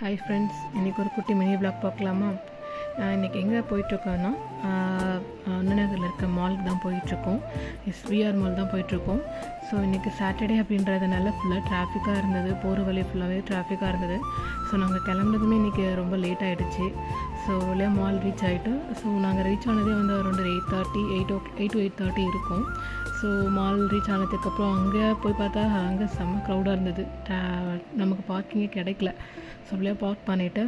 Hi friends, இன்றைக்கி ஒரு குட்டி மினி விளாக் பார்க்கலாமா? இன்றைக்கி எங்கே போயிட்டுருக்கோன்னா அண்ணா நகரில் இருக்க மாலுக்கு தான் போயிட்டுருக்கோம். விஆர் மால் தான் போயிட்டுருக்கோம். ஸோ இன்றைக்கி சாட்டர்டே அப்படின்றதுனால ஃபுல்லாக டிராஃபிக்காக இருந்தது. போகிற வழி ஃபுல்லாகவே டிராஃபிக்காக இருந்தது. ஸோ நாங்கள் கிளம்புறதுமே இன்றைக்கி ரொம்ப லேட் ஆகிடுச்சு. ஸோ இல்லையா மால் ரீச் ஆகிட்டு, ஸோ நாங்கள் ரீச் ஆனதே வந்து அரௌண்ட் 8 to 8:30 இருக்கும். ஸோ மால் ரீச் ஆனதுக்கப்புறம் அங்கே போய் பார்த்தா அங்கே செம்ம க்ரௌடாக இருந்தது. நமக்கு பார்க்கிங்கே கிடைக்கல. ஸோ அப்படியே பார்க் பண்ணிவிட்டு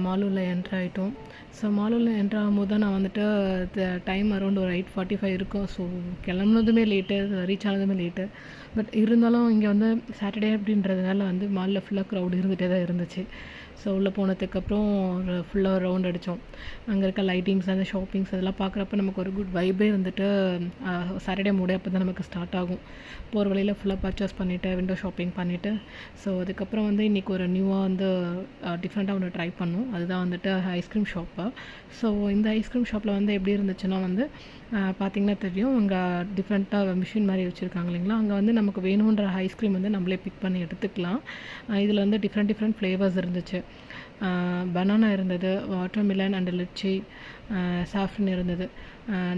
மாலுள்ள என்ட்ரு ஆகிட்டோம். ஸோ மாலுள்ள என்ட்ரு ஆகும்போது தான் நான் வந்துட்டு டைம் அரௌண்ட் ஒரு 8:45 இருக்கும். ஸோ கிளம்புனதுமே லேட்டு, ரீச் ஆனதுமே லேட்டு. பட் இருந்தாலும் இங்கே வந்து சாட்டர்டே அப்படின்றதுனால வந்து மாலில் ஃபுல்லாக க்ரௌட் இருந்துகிட்டே தான் இருந்துச்சு. ஸோ உள்ளே போனதுக்கப்புறம் ஒரு ஃபுல்லாக ரவுண்ட் அடித்தோம். அங்கே இருக்க லைட்டிங்ஸ், அந்த ஷாப்பிங்ஸ் அதெல்லாம் பார்க்குறப்ப நமக்கு ஒரு குட் வைபே வந்துட்டு சாட்டர்டே மூடே அப்போ தான் நமக்கு ஸ்டார்ட் ஆகும். போகிற வழியில் ஃபுல்லாக பர்ச்சேஸ் பண்ணிவிட்டு, விண்டோ ஷாப்பிங் பண்ணிவிட்டு, ஸோ அதுக்கப்புறம் வந்து இன்றைக்கி ஒரு நியூவாக வந்து டிஃப்ரெண்ட்டாக ஒன்று ட்ரை பண்ணோம். அதுதான் வந்துட்டு ஐஸ்கிரீம் ஷாப்பு. ஸோ இந்த ஐஸ்கிரீம் ஷாப்பில் வந்து எப்படி இருந்துச்சுன்னா வந்து பார்த்திங்கன்னா தெரியும், அங்கே டிஃப்ரெண்ட்டாக மிஷின் மாதிரி வச்சுருக்காங்க இல்லைங்களா. அங்கே வந்து நமக்கு வேணுன்ற ஐஸ்கிரீம் வந்து நம்மளே பிக் பண்ணி எடுத்துக்கலாம். இதில் வந்து டிஃப்ரெண்ட் ஃப்ளேவர்ஸ் இருந்துச்சு. பனானா இருந்தது, வாட்டர்மெலன் அண்ட் லிச்சி, சாஃப்ரன் இருந்தது.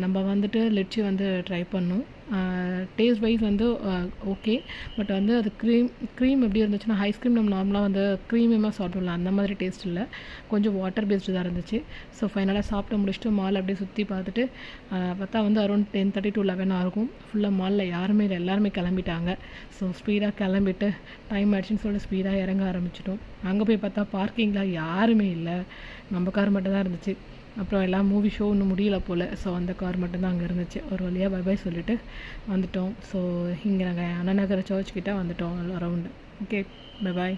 நம்ம வந்துட்டு லிச்சி வந்து ட்ரை பண்ணோம். டேஸ்ட் வைஸ் வந்து ஓகே. பட் வந்து அது க்ரீம் எப்படி இருந்துச்சுன்னா, ஐஸ்கிரீம் நம்ம நார்மலாக வந்து க்ரீமியமாக சாப்பிடலாம், அந்த மாதிரி டேஸ்ட் இல்லை. கொஞ்சம் வாட்டர் பேஸ்டு தான் இருந்துச்சு. ஸோ ஃபைனலாக சாப்பிட்டு முடிச்சுட்டு மால் அப்படியே சுற்றி பார்த்துட்டு பார்த்தா வந்து அரௌண்ட் 10:30 to 11 ஆகும். ஃபுல்லாக மாலில் யாருமே இல்லை, எல்லாருமே கிளம்பிட்டாங்க. ஸோ ஸ்பீடாக கிளம்பிட்டு டைம் ஆயிடுச்சுன்னு சொல்லிட்டு ஸ்பீடாக இறங்க ஆரம்பிச்சிட்டோம். அங்கே போய் பார்த்தா பார்க்கிங்கில் யாருமே இல்லை, நம்ம கார் மட்டும் தான் இருந்துச்சு. அப்புறம் எல்லாம் மூவி ஷோ இன்னும் முடியல போல். ஸோ அந்த கார் மட்டும்தான் அங்கே இருந்துச்சு. ஒரு வழியாக பை சொல்லிவிட்டு வந்துட்டோம். ஸோ இங்கே நாங்கள் அண்ணா நகர் சர்ச் கிட்டே வந்துட்டோம் அரவுண்டு. Okay, by.